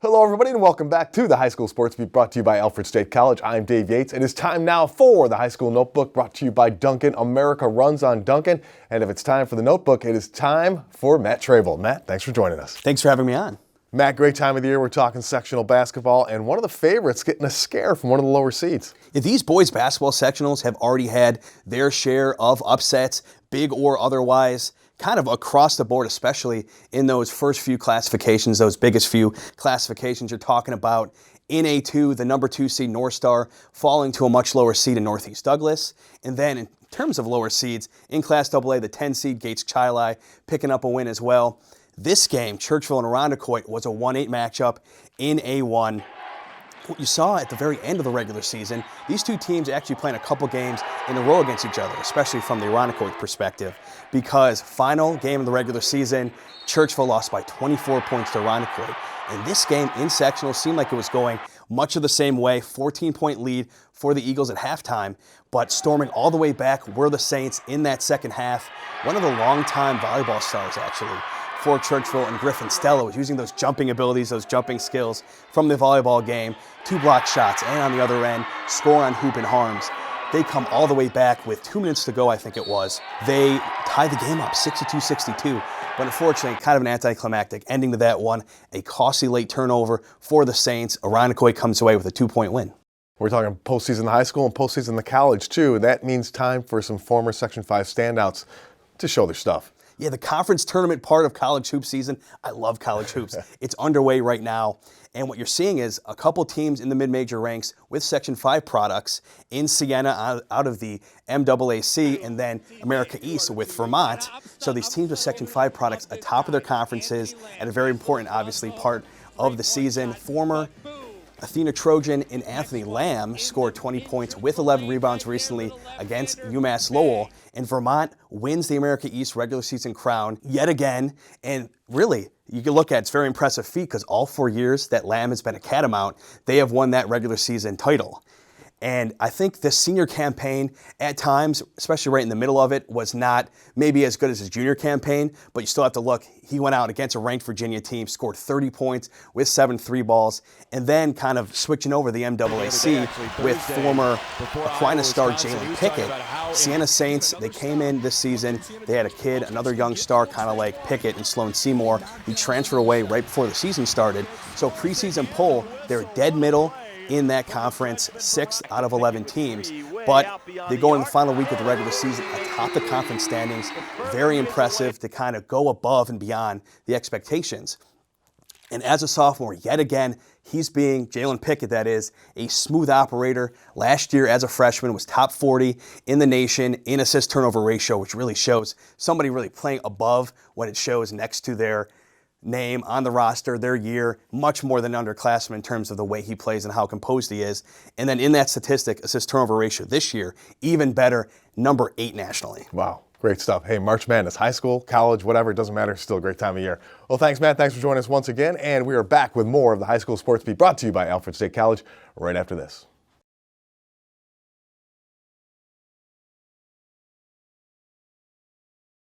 Hello, everybody, and welcome back to the High School Sports Beat brought to you by Alfred State College. I'm Dave Yates. It is time now for the High School Notebook brought to you by Dunkin. America runs on Dunkin. And if it's time for the notebook, it is time for Matt Trabold. Matt, thanks for joining us. Thanks for having me on. Matt, great time of the year. We're talking sectional basketball, and one of the favorites getting a scare from one of the lower seeds. These boys basketball sectionals have already had their share of upsets, big or otherwise, kind of across the board, especially in those first few classifications, those biggest few classifications you're talking about. In A2, the number 2 seed North Star falling to a much lower seed in Northeast Douglas. And then in terms of lower seeds, in Class AA, the 10 seed Gates-Chili picking up a win as well. This game, Churchville and Irondequoit, was a 1-8 matchup in A1. What you saw at the very end of the regular season, these two teams actually playing a couple games in a row against each other, especially from the Irondequoit perspective, because final game of the regular season, Churchville lost by 24 points to Irondequoit. And this game in sectional seemed like it was going much of the same way, 14-point lead for the Eagles at halftime, but storming all the way back were the Saints in that second half. One of the longtime volleyball stars, actually, for Churchville, and Griffin Stella was using those jumping abilities, those jumping skills from the volleyball game, 2 block shots, and on the other end, score on hoop and harms. They come all the way back with 2 minutes to go, I think it was. They tied the game up 62-62, but unfortunately, kind of an anticlimactic ending to that one. A costly late turnover for the Saints. Irondequoit comes away with a 2-point win. We're talking postseason in the high school and postseason in the college, too. And that means time for some former Section 5 standouts to show their stuff. Yeah, the conference tournament part of college hoop season. I love college hoops. It's underway right now. And what you're seeing is a couple teams in the mid-major ranks with Section 5 products in Siena out of the MAAC, and then America East with Vermont. So these teams with Section 5 products atop of their conferences and a very important, obviously, part of the season. Former Athena Trojan and Anthony Lamb scored 20 points with 11 rebounds recently against UMass Lowell. And Vermont wins the America East regular season crown yet again. And really, you can look at it's a very impressive feat because all 4 years that Lamb has been a Catamount, they have won that regular season title. And I think this senior campaign at times, especially right in the middle of it, was not maybe as good as his junior campaign, but you still have to look. He went out against a ranked Virginia team, scored 30 points with 7 3-balls, and then kind of switching over the MAAC with former Aquinas star Jalen Pickett. Siena Saints, they came in this season. They had a kid, another young star, kind of like Pickett and Sloan Seymour. He transferred away right before the season started. So preseason poll, they're dead middle in that conference, 6 out of 11 teams. But they go in the final week of the regular season atop the conference standings. Very impressive to kind of go above and beyond the expectations. And as a sophomore, yet again, he's being, Jalen Pickett that is, a smooth operator. Last year as a freshman was top 40 in the nation in assist turnover ratio, which really shows somebody really playing above what it shows next to their name on the roster, their year, much more than underclassmen in terms of the way he plays and how composed he is. And then in that statistic, assist turnover ratio this year, even better, number 8 nationally. Wow, great stuff. Hey, March Madness, high school, college, whatever, it doesn't matter, still a great time of year. Well, thanks, Matt. Thanks for joining us once again. And we are back with more of the High School Sports Beat brought to you by Alfred State College right after this.